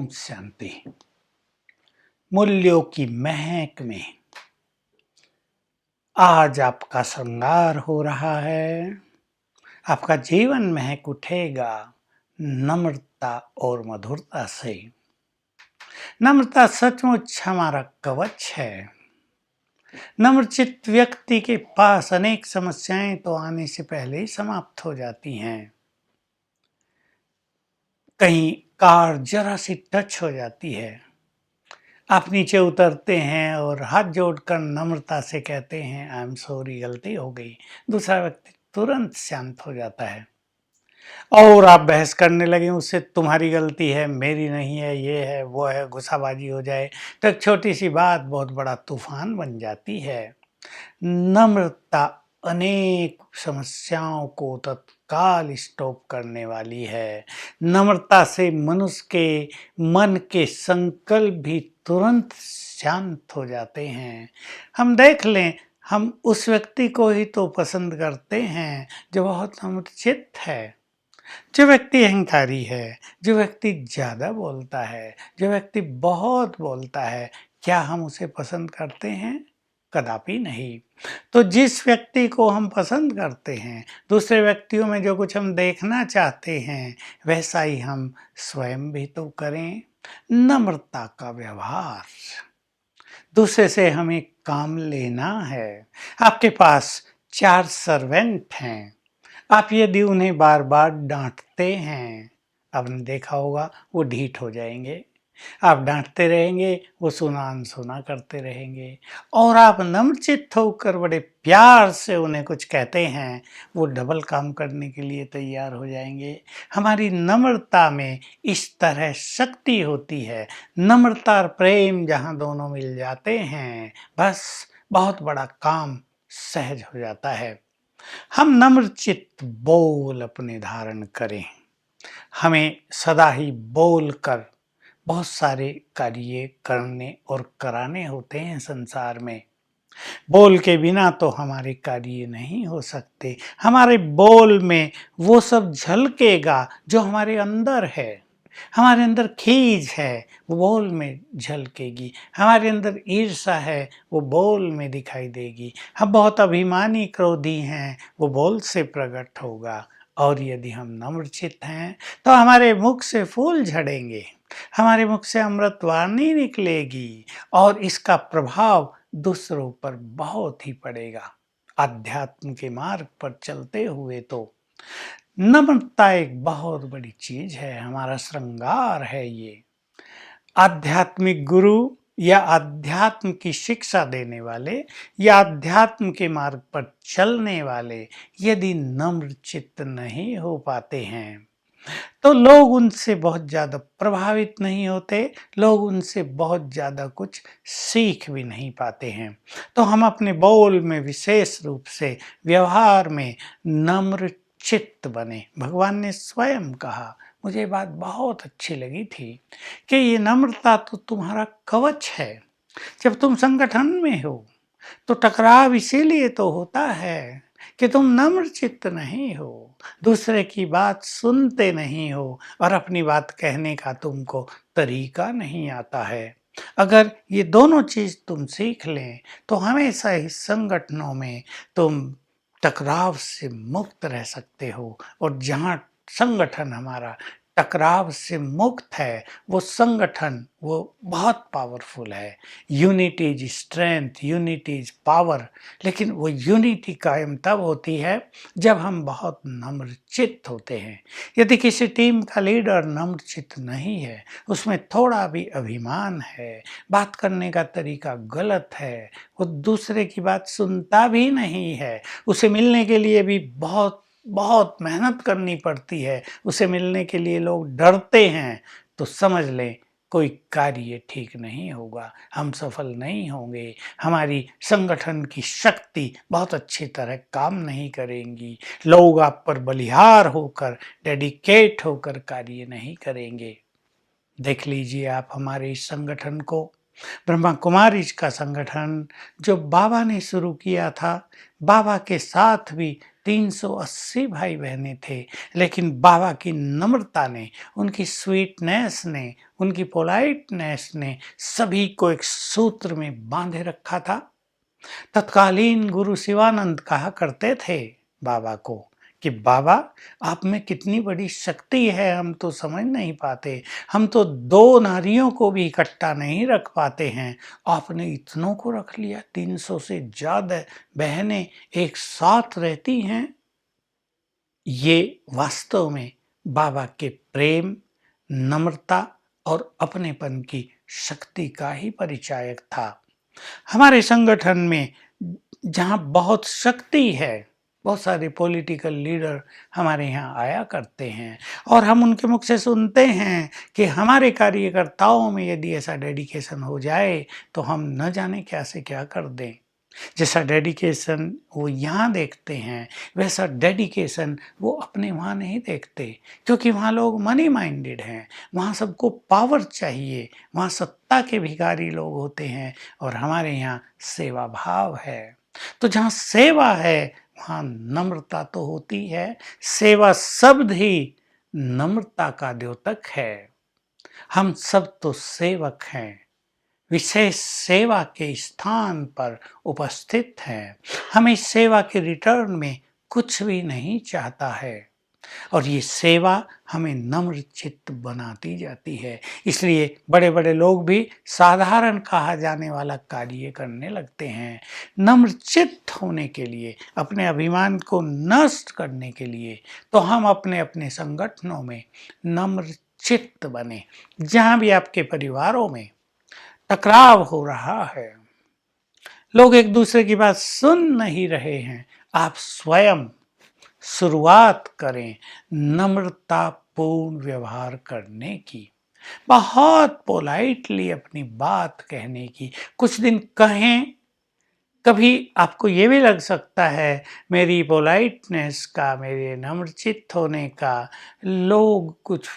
शांति। मूल्यों की महक में आज आपका श्रृंगार हो रहा है। आपका जीवन महक उठेगा नम्रता और मधुरता से। नम्रता सचमुच हमारा कवच है। नम्रचित्त व्यक्ति के पास अनेक समस्याएं तो आने से पहले ही समाप्त हो जाती हैं। कहीं कार जरा सी टच हो जाती है, आप नीचे उतरते हैं और हाथ जोड़कर नम्रता से कहते हैं आई एम सॉरी, गलती हो गई। दूसरा व्यक्ति तुरंत शांत हो जाता है और आप बहस करने लगे उससे, तुम्हारी गलती है, मेरी नहीं है, ये है वो है, गुस्साबाजी हो जाए तो एक छोटी सी बात बहुत बड़ा तूफान बन जाती है। नम्रता अनेक समस्याओं को तत्काल स्टॉप करने वाली है। नम्रता से मनुष्य के मन के संकल्प भी तुरंत शांत हो जाते हैं। हम देख लें, हम उस व्यक्ति को ही तो पसंद करते हैं जो बहुत नम्रचित्त है। जो व्यक्ति अहंकारी है, जो व्यक्ति ज़्यादा बोलता है, जो व्यक्ति बहुत बोलता है, क्या हम उसे पसंद करते हैं? कदापि नहीं। तो जिस व्यक्ति को हम पसंद करते हैं, दूसरे व्यक्तियों में जो कुछ हम देखना चाहते हैं, वैसा ही हम स्वयं भी तो करें। नम्रता का व्यवहार। दूसरे से हमें काम लेना है। आपके पास 4 सर्वेंट हैं। आप यदि उन्हें बार बार डांटते हैं, आपने देखा होगा वो ढीठ हो जाएंगे। आप डांटते रहेंगे, वो सुना अनसुना करते रहेंगे। और आप नम्रचित्त होकर बड़े प्यार से उन्हें कुछ कहते हैं, वो डबल काम करने के लिए तैयार हो जाएंगे। हमारी नम्रता में इस तरह शक्ति होती है। नम्रता और प्रेम जहाँ दोनों मिल जाते हैं, बस बहुत बड़ा काम सहज हो जाता है। हम नम्रचित्त बोल अपने धारण करें। हमें सदा ही बोल कर बहुत सारे कार्य करने और कराने होते हैं संसार में। बोल के बिना तो हमारे कार्य नहीं हो सकते। हमारे बोल में वो सब झलकेगा जो हमारे अंदर है। हमारे अंदर खीज है, वो बोल में झलकेगी। हमारे अंदर ईर्ष्या है, वो बोल में दिखाई देगी। हम बहुत अभिमानी क्रोधी हैं, वो बोल से प्रकट होगा। और यदि हम नम्रचित्त हैं तो हमारे मुख से फूल झड़ेंगे, हमारे मुख से अमृतवाणी निकलेगी और इसका प्रभाव दूसरों पर बहुत ही पड़ेगा। अध्यात्म के मार्ग पर चलते हुए तो नम्रता एक बहुत बड़ी चीज है, हमारा श्रृंगार है ये। आध्यात्मिक गुरु या अध्यात्म की शिक्षा देने वाले या अध्यात्म के मार्ग पर चलने वाले यदि नम्रचित्त नहीं हो पाते हैं तो लोग उनसे बहुत ज़्यादा प्रभावित नहीं होते, लोग उनसे बहुत ज़्यादा कुछ सीख भी नहीं पाते हैं। तो हम अपने बोल में विशेष रूप से व्यवहार में नम्र चित्त बने। भगवान ने स्वयं कहा, मुझे ये बात बहुत अच्छी लगी थी कि ये नम्रता तो तुम्हारा कवच है। जब तुम संगठन में हो तो टकराव इसीलिए तो होता है कि तुम नम्रचित्त नहीं हो, दूसरे की बात सुनते नहीं हो और अपनी बात कहने का तुमको तरीका नहीं आता है। अगर ये दोनों चीज तुम सीख लें तो हमेशा ही संगठनों में तुम टकराव से मुक्त रह सकते हो। और जहाँ संगठन हमारा टकराव से मुक्त है, वो संगठन वो बहुत पावरफुल है। Unity is strength, unity is power. लेकिन वो यूनिटी कायम तब होती है जब हम बहुत नम्रचित्त होते हैं। यदि किसी टीम का लीडर नम्रचित्त नहीं है, उसमें थोड़ा भी अभिमान है, बात करने का तरीका गलत है, वो दूसरे की बात सुनता भी नहीं है, उसे मिलने के लिए भी बहुत बहुत मेहनत करनी पड़ती है, उसे मिलने के लिए लोग डरते हैं, तो समझ लें कोई कार्य ठीक नहीं होगा, हम सफल नहीं होंगे। हमारी संगठन की शक्ति बहुत अच्छी तरह काम नहीं करेंगी। लोग आप पर बलिहार होकर, डेडिकेट होकर कार्य नहीं करेंगे। देख लीजिए आप हमारे इस संगठन को, ब्रह्मा कुमारीज का संगठन जो बाबा ने शुरू किया था, बाबा के साथ भी 380 भाई बहनें थे, लेकिन बाबा की नम्रता ने, उनकी स्वीटनेस ने, उनकी पोलाइटनेस ने सभी को एक सूत्र में बांधे रखा था। तत्कालीन गुरु शिवानंद कहा करते थे बाबा को कि बाबा, आप में कितनी बड़ी शक्ति है, हम तो समझ नहीं पाते, हम तो 2 नारियों को भी इकट्ठा नहीं रख पाते हैं, आपने इतनों को रख लिया। 300 से ज्यादा बहनें एक साथ रहती हैं। ये वास्तव में बाबा के प्रेम, नम्रता और अपनेपन की शक्ति का ही परिचायक था। हमारे संगठन में जहाँ बहुत शक्ति है, बहुत सारे पॉलिटिकल लीडर हमारे यहाँ आया करते हैं और हम उनके मुख से सुनते हैं कि हमारे कार्यकर्ताओं में यदि ऐसा डेडिकेशन हो जाए तो हम न जाने क्या से क्या कर दें। जैसा डेडिकेशन वो यहाँ देखते हैं, वैसा डेडिकेशन वो अपने वहाँ नहीं देखते, क्योंकि वहाँ लोग मनी माइंडेड हैं, वहाँ सबको पावर चाहिए, वहाँ सत्ता के भिखारी लोग होते हैं, और हमारे यहाँ सेवा भाव है। तो जहाँ सेवा है वहाँ नम्रता तो होती है। सेवा शब्द ही नम्रता का द्योतक है। हम सब तो सेवक हैं, विशेष सेवा के स्थान पर उपस्थित हैं। हमें सेवा के रिटर्न में कुछ भी नहीं चाहता है, और ये सेवा हमें नम्र चित्त बनाती जाती है। इसलिए बड़े बड़े लोग भी साधारण कहा जाने वाला कार्य करने लगते हैं। नम्र चित्त होने के लिए, अपने अभिमान को नष्ट करने के लिए, तो हम अपने अपने संगठनों में नम्र चित्त बने। जहाँ भी आपके परिवारों में टकराव हो रहा है, लोग एक दूसरे की बात सुन नहीं रहे हैं, आप स्वयं शुरुआत करें नम्रतापूर्ण व्यवहार करने की, बहुत पोलाइटली अपनी बात कहने की। कुछ दिन कहें, कभी आपको ये भी लग सकता है मेरी पोलाइटनेस का, मेरे नम्रचित्त होने का लोग कुछ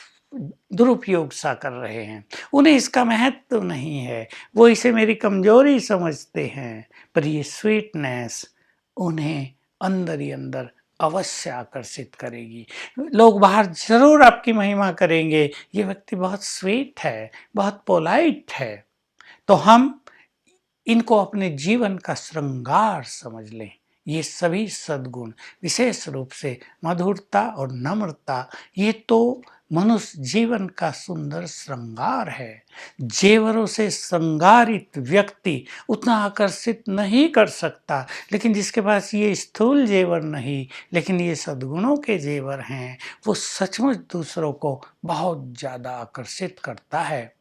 दुरुपयोग सा कर रहे हैं, उन्हें इसका महत्व नहीं है, वो इसे मेरी कमजोरी समझते हैं, पर ये स्वीटनेस उन्हें अंदर ही अंदर अवश्य आकर्षित करेगी। लोग बाहर जरूर आपकी महिमा करेंगे, ये व्यक्ति बहुत स्वीट है, बहुत पोलाइट है। तो हम इनको अपने जीवन का श्रृंगार समझ लें। ये सभी सद्गुण, विशेष रूप से मधुरता और नम्रता, ये तो मनुष्य जीवन का सुंदर श्रृंगार है। जेवरों से श्रृंगारित व्यक्ति उतना आकर्षित नहीं कर सकता, लेकिन जिसके पास ये स्थूल जेवर नहीं, लेकिन ये सद्गुणों के जेवर हैं, वो सचमुच दूसरों को बहुत ज़्यादा आकर्षित करता है।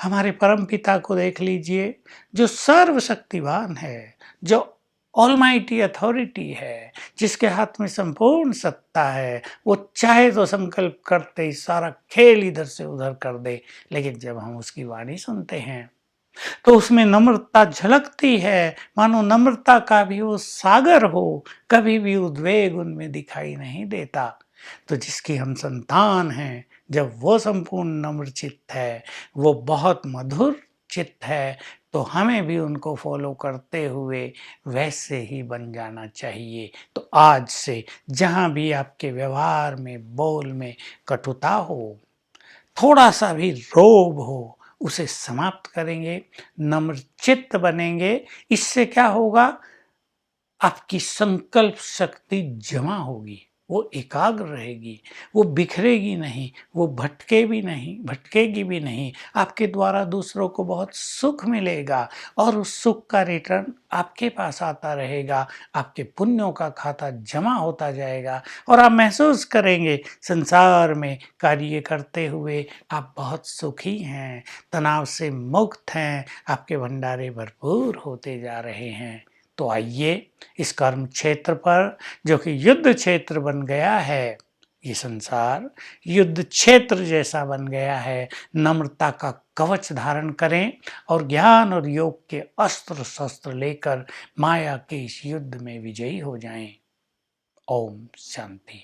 हमारे परम पिता को देख लीजिए, जो सर्वशक्तिवान है, जो ऑलमाइटी अथॉरिटी है, जिसके हाथ में संपूर्ण सत्ता है। वो चाहे तो संकल्प करते ही सारा खेल इधर से उधर कर दे, लेकिन जब हम उसकी वाणी सुनते हैं तो उसमें नम्रता झलकती है, मानो नम्रता का भी वो सागर हो, कभी भी उद्वेग उनमें दिखाई नहीं देता। तो जिसकी हम संतान हैं, जब वो संपूर्ण नम्र चित्त है, वो बहुत मधुर चित्त है, तो हमें भी उनको फॉलो करते हुए वैसे ही बन जाना चाहिए। तो आज से जहाँ भी आपके व्यवहार में, बोल में कटुता हो, थोड़ा सा भी रोब हो, उसे समाप्त करेंगे, नम्र चित्त बनेंगे। इससे क्या होगा, आपकी संकल्प शक्ति जमा होगी, वो एकाग्र रहेगी, वो बिखरेगी नहीं, वो भटकेगी भी नहीं। आपके द्वारा दूसरों को बहुत सुख मिलेगा, और उस सुख का रिटर्न आपके पास आता रहेगा। आपके पुण्यों का खाता जमा होता जाएगा, और आप महसूस करेंगे संसार में कार्य करते हुए आप बहुत सुखी हैं, तनाव से मुक्त हैं, आपके भंडारे भरपूर होते जा रहे हैं। तो आइए, इस कर्म क्षेत्र पर, जो कि युद्ध क्षेत्र बन गया है, ये संसार युद्ध क्षेत्र जैसा बन गया है, नम्रता का कवच धारण करें और ज्ञान और योग के अस्त्र शस्त्र लेकर माया के इस युद्ध में विजयी हो जाएं। ओम शांति।